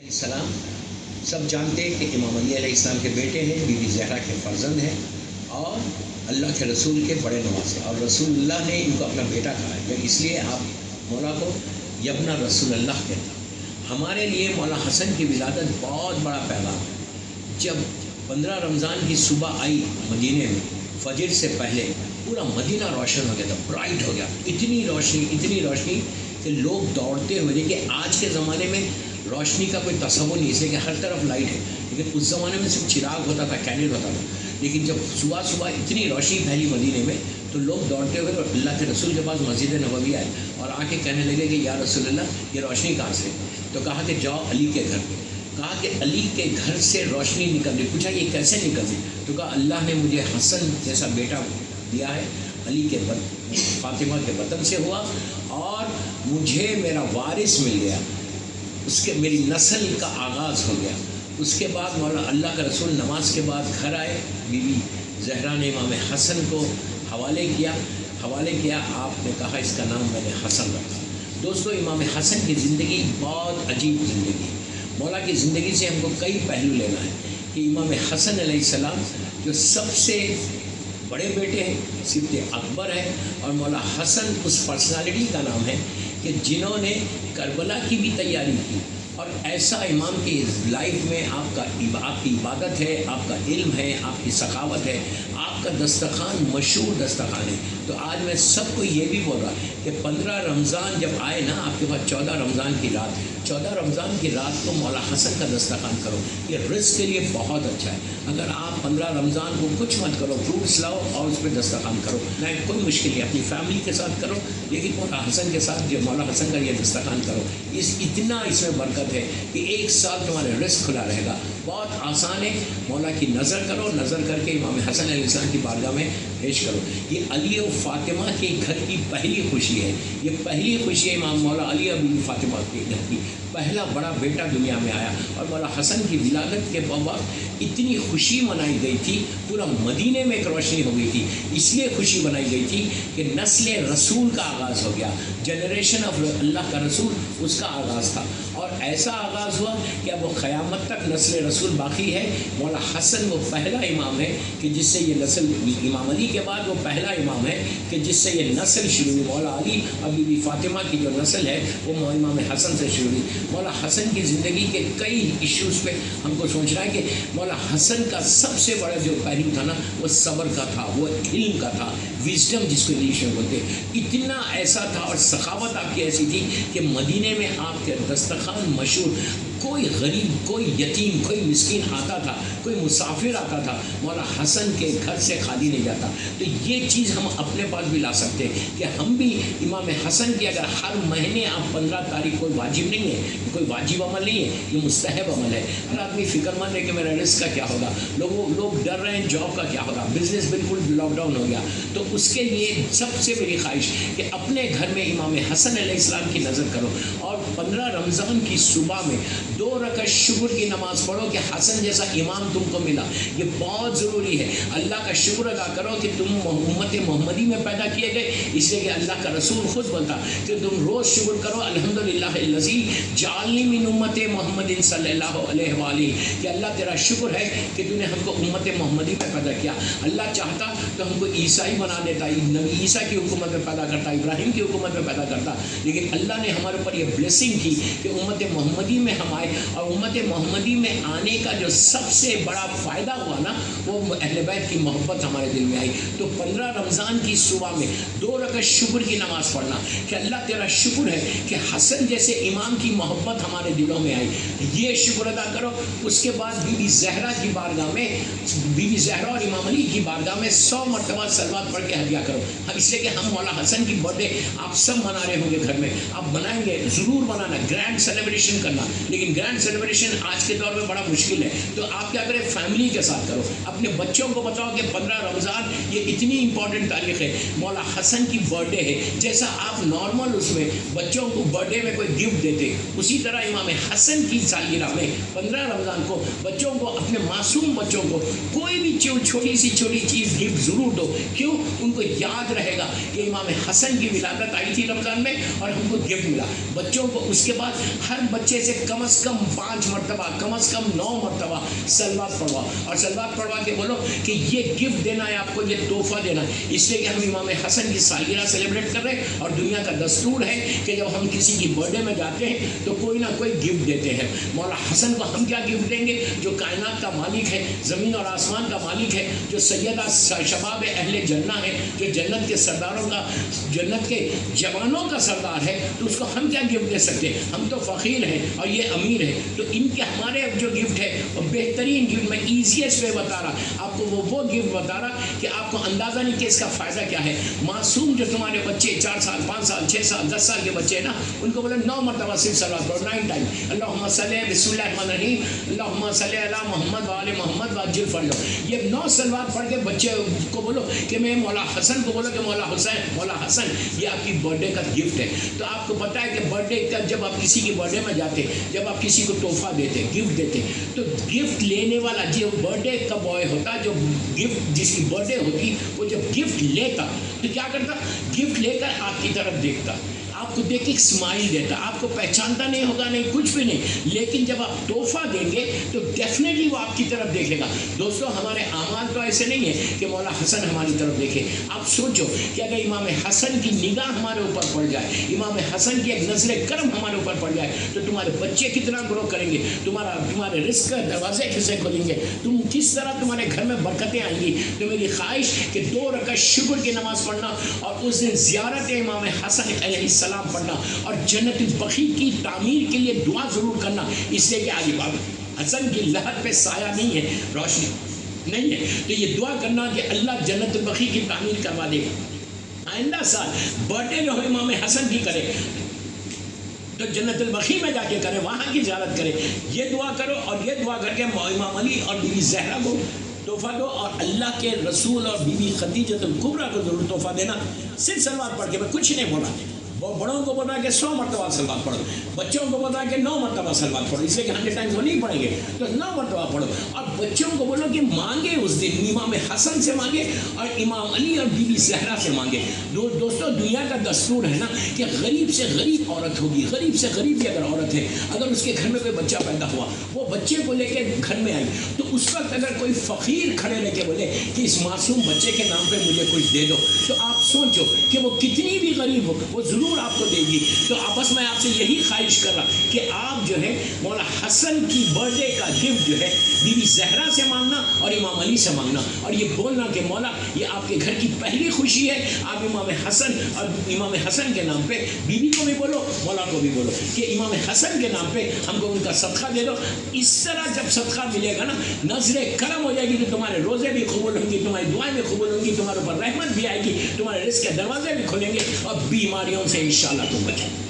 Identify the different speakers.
Speaker 1: सलाम। सब जानते हैं कि इमाम अली अलैहिस्सलाम के बेटे हैं, बीबी ज़हरा के फर्जंद हैं और अल्लाह के रसूल के बड़े नवासे, और रसूलुल्लाह ने इनको अपना बेटा कहा है, इसलिए आप मौला को यबना रसूलुल्लाह कहते हैं। हमारे लिए मौला हसन की विलादत बहुत बड़ा पैगाम है। जब 15 रमज़ान की सुबह आई मदीने में, फजर से पहले पूरा मदीना रोशन हो गया था, ब्राइट हो गया, इतनी रोशनी कि लोग दौड़ते हुए। देखिए आज के ज़माने में रोशनी का कोई तस्वुर नहीं, इसलिए कि हर तरफ लाइट है, लेकिन उस ज़माने में सिर्फ चिराग होता था, कैंडल होता था। लेकिन जब सुबह सुबह इतनी रोशनी फैली मदीने में, तो लोग दौड़ते हुए और अल्लाह के रसूल के पास मस्जिद नबवी आए और आके कहने लगे कि या रसूलल्लाह, ये रोशनी कहाँ से? तो कहा कि जाओ अली के घर पे। कहा कि अली के घर से रोशनी निकल रही। पूछा ये कैसे निकल रही? तो कहा अल्लाह ने मुझे हसन जैसा बेटा दिया है, अली के फातिमा के वतन से हुआ, और मुझे मेरा वारिस मिल गया, उसके मेरी नस्ल का आगाज़ हो गया। उसके बाद मौला अल्लाह का रसूल नमाज के बाद घर आए, बीबी ज़हरा ने इमाम हसन को हवाले किया। आपने कहा इसका नाम मैंने हसन रखा। दोस्तों, इमाम हसन की ज़िंदगी बहुत अजीब ज़िंदगी है। मौला की ज़िंदगी से हमको कई पहलू लेना है कि इमाम हसन अलैहिस्सलाम जो सबसे बड़े बेटे हैं, सिद्दीक़ अकबर है, और मौला हसन उस पर्सनालिटी का नाम है कि जिन्होंने करबला की भी तैयारी की। और ऐसा इमाम की लाइफ में आपकी इबादत है, आपका इल्म है, आपकी सखावत है, आपका दस्तरखान मशहूर दस्तरखान है। तो आज मैं सबको ये भी बोल रहा कि 15 रमज़ान जब आए ना, आपके पास 14 रमज़ान की रात को मौला हसन का दस्तरखान करो। ये रिस्क के लिए बहुत अच्छा है। अगर आप 15 रमज़ान को कुछ मत करो, फ्रूट्स लाओ और उस पर दस्तरखान करो, ना कोई मुश्किल नहीं, अपनी फैमिली के साथ करो, लेकिन मौला हसन के साथ जो मौला हसन का ये दस्तरखान करो। इतना इसमें बरकत है कि एक साल तुम्हारे रिस्क खुला रहेगा। बहुत आसान है। मौला की नज़र करो, नज़र करके इमाम हसन अलैहिस्सलाम की बारगाह में पेश करो। ये अली और फातिमा के घर की पहली खुशी है। ये पहली खुशी है इमाम मौला अली और बीबी फातिमा के घर की। पहला बड़ा बेटा दुनिया में आया, और मौला हसन की विलादत के बाद इतनी खुशी मनाई गई थी, पूरा मदीने में एक रोशनी हो गई थी। इसलिए खुशी मनाई गई थी कि नस्ल रसूल का आगाज़ हो गया, जनरेशन ऑफ अल्लाह का रसूल, उसका आगाज़ था। और ऐसा आगाज़ हुआ कि अब वो क़यामत तक नस्ल रसूल बाकी है। मौला हसन वो पहला इमाम है कि जिससे ये नस्ल, इमाम अली के बाद वो पहला इमाम है कि जिससे ये नस्ल शुरू हुई। मौला अली और बीबी फातिमा की जो नस्ल है वो इमाम हसन से शुरू हुई। मौला हसन की ज़िंदगी के कई इश्यूज़ पे हमको सोचना है कि मौला हसन का सबसे बड़ा जो पहलू था ना, वो सब्र का था, वो इल्म का था, विजडम जिसको इंग्लिश में बोलते हैं। इतना ऐसा था और सखावत आपकी ऐसी थी कि मदीने में आपके दस्तरखान मशहूर, कोई गरीब, कोई यतीम, कोई मिस्कीन आता था, कोई मुसाफिर आता था, मौला हसन के घर से खाली नहीं जाता। तो ये चीज़ हम अपने पास भी ला सकते हैं कि हम भी इमाम हसन की अगर हर महीने आप 15 तारीख, कोई वाजिब नहीं है, कोई वाजिब अमल नहीं है, ये मुस्तहब अमल है। हर आदमी फ़िक्रमंद है कि मेरा रिस्क का क्या होगा, लोग डर रहे हैं जॉब का क्या होगा, बिज़नेस बिल्कुल लॉकडाउन हो गया। तो उसके लिए सबसे मेरी ख्वाहिश कि अपने घर में इमाम हसन अलैहिस्सलाम की नज़र करो, और 15 रमज़ान की सुबह में 2 रकात शुक्र की नमाज़ पढ़ो कि हसन जैसा इमाम तुमको मिला। ये बहुत ज़रूरी है। अल्लाह का शुक्र अदा करो कि तुम उम्मत मोहम्मदी में पैदा किए गए, इसलिए कि अल्लाह का रसूल खुद बोलता कि तुम रोज़ शुक्र करो, अल्हम्दुलिल्लाहिल्लज़ी जाअलनी मिन उम्मत मोहम्मदिन सल्लल्लाहु अलैहि वसल्लम, कि अल्लाह तेरा शुक्र है कि तूने हमको उम्मत मोहम्मदी में पैदा किया। अल्लाह चाहता तो हमको ईसाई बना देता, नबी ईसा की हुकूमत में पैदा करता, इब्राहिम की हुकूमत में पैदा करता, लेकिन अल्लाह ने हमारे ऊपर ये ब्लेसिंग की कि उम्मत मोहम्मदी में हम आए। और उम्मत मोहम्मदी में आने का जो सबसे बड़ा फ़ायदा हुआ ना, वो अहले बैत की मोहब्बत हमारे दिल में आई। तो 15 रमज़ान की सुबह में 2 रकात शुक्र की नमाज़ पढ़ना कि अल्लाह तेरा शुक्र है कि हसन जैसे इमाम की मोहब्बत हमारे दिलों में आई, ये शुक्र अदा करो। उसके बाद बीबी ज़हरा की बारगाह में, बीबी ज़हरा और इमाम अली की बारगाह में 100 मरतबा सलवात पढ़ के हदिया करो। इसलिए कि हम मौला हसन की बर्थडे आप सब मना रहे होंगे घर में, आप बनाएंगे, ज़रूर बनाना, ग्रैंड सेलिब्रेशन करना। लेकिन ग्रैंड सेलिब्रेशन आज के दौर में बड़ा मुश्किल है। तो आप क्या करें, फैमिली के साथ करो, अपने बच्चों को बताओ कि 15 रमज़ान ये इतनी इंपॉर्टेंट तारीख है, मौला हसन की बर्थडे है। जैसा आप नॉर्मल उसमें बच्चों को बर्थडे में कोई गिफ्ट देते, उसी तरह इमाम हसन की सालगिरह में 15 रमज़ान को बच्चों को, अपने मासूम बच्चों को कोई भी छोटी सी छोटी चीज़ गिफ्ट ज़रूर दो। क्यों? उनको याद रहेगा कि इमाम हसन की विलादत आई थी रमज़ान में और हमको गिफ्ट मिला। बच्चों को उसके बाद हर बच्चे से कम से कम 5 मरतबा, कम से कम 9 मरतबा सलवात पढ़वा, और सलवात पढ़वा के बोलो कि ये गिफ्ट देना है आपको, ये तोहफा देना है। इसलिए कि हम इमाम हसन की सालगिरह सेलिब्रेट कर रहे हैं, और दुनिया का दस्तूर है कि जब हम किसी की बर्थडे में जाते हैं तो कोई ना कोई गिफ्ट देते हैं। मौला हसन को हम क्या गिफ्ट देंगे? जो कायनात का मालिक है, ज़मीन और आसमान का मालिक है, जो सैयदा शबाब अहले जन्ना है, जो जन्नत के सरदारों का, जन्नत के जवानों का सरदार है, तो उसको हम क्या गिफ्ट दे सकते हैं? हम तो फ़कीर हैं और ये अमीर है। तो इनके हमारे जो गिफ्ट है वो बेहतरीन गिफ्ट, मैं ईजीएस्ट वे बता रहा आपको, वो गिफ्ट बता रहा कि आपको अंदाज़ा नहीं कि इसका फ़ायदा क्या है। मासूम जो तुम्हारे बच्चे 4 साल, 5 साल, 6 साल, 10 साल के बच्चे हैं ना, उनको बोले 9 मरतबा सिर्फ सलावत पढ़ो, 9 टाइम, अल्लाहुम्मा सल्ली बिस्मिल्लाहिर्रहमानिर्रहीम, अल्लाहुम्मा सल्ली अला मोहम्मद व आले मोहम्मद वाजिल फर्लो। ये 9 सलावत पढ़ के बच्चे को बोलो कि मैं मौला हसन को बोलो कि मौला हुसैन, मौला हसन ये आपकी बर्थडे का गिफ्ट है। तो आपको पता है कि बर्थडे का, जब आप किसी की बर्थडे में जाते, जब आप किसी को तोहफा देते, गिफ्ट देते, तो गिफ्ट लेने वाला जो बर्थडे का बॉय होता, जो गिफ्ट जिसकी बर्थडे होती, वो जब गिफ्ट लेता तो क्या करता? गिफ्ट लेकर आपकी तरफ देखता, आपको देख के स्माइल देता, आपको पहचानता नहीं होगा, नहीं कुछ भी नहीं, लेकिन जब आप तोहफा देंगे तो डेफिनेटली वो आपकी तरफ देखेगा। दोस्तों, हमारे आमाल तो ऐसे नहीं है कि मौला हसन हमारी तरफ देखे। आप सोचो कि अगर इमाम हसन की निगाह हमारे ऊपर पड़ जाए, इमाम हसन की एक नज़र करम हमारे ऊपर पड़ जाए, तो तुम्हारे बच्चे कितना ग्रो करेंगे, तुम्हारे रिस्क के दरवाजे किसे खोलेंगे, तुम किस तरह, तुम्हारे घर में बरकतें आएंगी। तो मेरी ख्वाहिश कि 2 रकात शुक्र की नमाज़ पढ़ना और उस दिन ज़ियारत इमाम हसन अलैहिस्सलाम पढ़ना और जन्नतुल बकी की तामीर के लिए दुआ ज़रूर करना। इसलिए कि आज इमाम हसन की लहर पे साया नहीं है, रोशनी नहीं है, तो ये दुआ करना कि अल्लाह जन्नतुल बकी की तामीर करवा दे। आइंदा साल बर्थडे जो है इमाम हसन की करे तो जन्नतुल बकी में जाके करे, वहाँ की ज़ियारत करे, ये दुआ करो और ये दुआ करके इमाम अली और बीबी ज़हरा को तोहफा दो, और अल्लाह के रसूल और बीबी खदीजतुल कुबरा को ज़रूर तोहफा देना। सिर्फ सलवात पढ़ के, मैं कुछ नहीं बोला। वो बड़ों को बोला कि 100 मरतबा सलवात पढ़ो, बच्चों को बोला कि 9 मरतबा सलवात पढ़ो, इसलिए कि 100 टाइम्स वो नहीं पढ़ेंगे, तो 9 मरतबा पढ़ो। और बच्चों को बोलो कि मांगे उस दिन इमाम हसन से मांगे और इमाम अली और बीबी ज़हरा से मांगे। दोस्तों, दुनिया का दस्तूर है ना कि गरीब से गरीब औरत होगी, गरीब से गरीब भी अगर औरत है, अगर उसके घर में कोई बच्चा पैदा हुआ, वो बच्चे को लेके घर में आई, तो उस वक्त अगर कोई फ़कीर खड़े रह के बोले कि इस मासूम बच्चे के नाम पर मुझे कुछ दे दो, तो आप सोचो कि वो कितनी भी गरीब हो, वो ज़रूर आपको देगी। तो आपस में आपसे यही ख्वाहिश कर रहा कि आप जो है मौला हसन की बर्थडे का गिफ्ट जो है बीबी ज़हरा से मांगना और इमाम अली से मांगना, और ये बोलना कि मौला ये आपके घर की पहली खुशी है, आप इमाम हसन और इमाम हसन के नाम पे बीबी को भी बोलो, मौला को भी बोलो कि इमाम हसन के नाम पे हमको उनका सदका दे दो। इस तरह जब सदका मिलेगा ना, नजर करम हो जाएगी, तो तुम्हारे रोज़े भी कबूल होंगी, तुम्हारी दुआएं भी कबूल होंगी, तुम्हारे ऊपर रहमत भी आएगी, तुम्हारे रिज़्क़ के दरवाजे भी खुलेंगे और बीमारियों से इंशाअल्लाह तुम बचोगे।